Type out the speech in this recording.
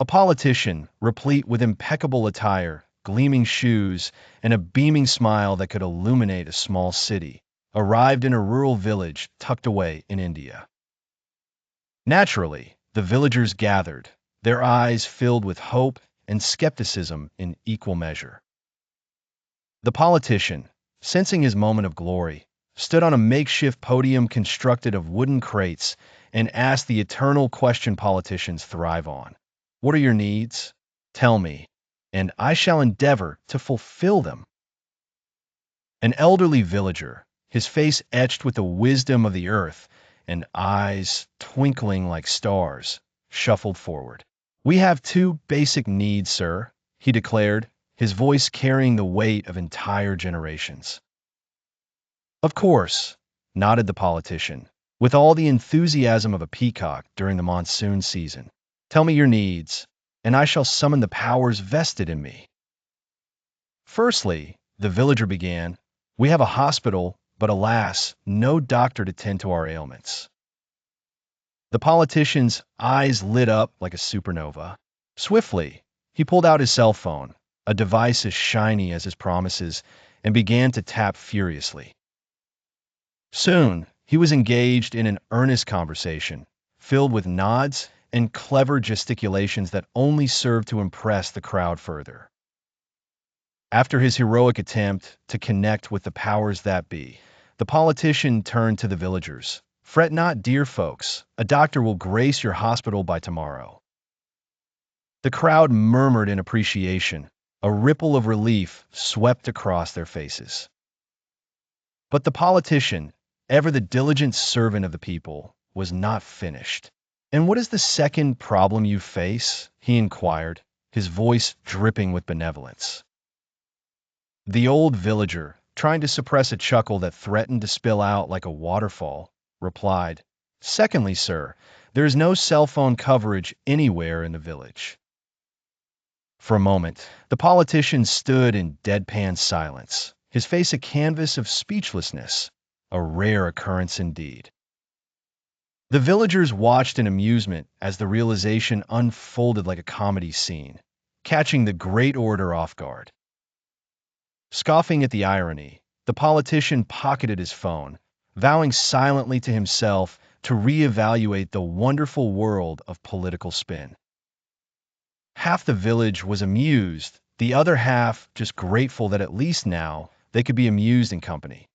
A politician, replete with impeccable attire, gleaming shoes, and a beaming smile that could illuminate a small city, arrived in a rural village tucked away in India. Naturally, the villagers gathered, their eyes filled with hope and skepticism in equal measure. The politician, sensing his moment of glory, stood on a makeshift podium constructed of wooden crates and asked the eternal question politicians thrive on. What are your needs? Tell me, and I shall endeavor to fulfill them. An elderly villager, his face etched with the wisdom of the earth and eyes twinkling like stars, shuffled forward. We have two basic needs, sir, he declared, his voice carrying the weight of entire generations. Of course, nodded the politician, with all the enthusiasm of a peacock during the monsoon season. Tell me your needs, and I shall summon the powers vested in me. Firstly, the villager began, we have a hospital, but alas, no doctor to tend to our ailments. The politician's eyes lit up like a supernova. Swiftly, he pulled out his cell phone, a device as shiny as his promises, and began to tap furiously. Soon, he was engaged in an earnest conversation, filled with nods and clever gesticulations that only served to impress the crowd further. After his heroic attempt to connect with the powers that be, the politician turned to the villagers. Fret not, dear folks, a doctor will grace your hospital by tomorrow. The crowd murmured in appreciation. A ripple of relief swept across their faces. But the politician, ever the diligent servant of the people, was not finished. And what is the second problem you face? He inquired, his voice dripping with benevolence. The old villager, trying to suppress a chuckle that threatened to spill out like a waterfall, replied, Secondly, sir, there is no cell phone coverage anywhere in the village. For a moment, the politician stood in deadpan silence, his face a canvas of speechlessness, a rare occurrence indeed. The villagers watched in amusement as the realization unfolded like a comedy scene, catching the great orator off guard. Scoffing at the irony, the politician pocketed his phone, vowing silently to himself to reevaluate the wonderful world of political spin. Half the village was amused, the other half just grateful that at least now they could be amused in company.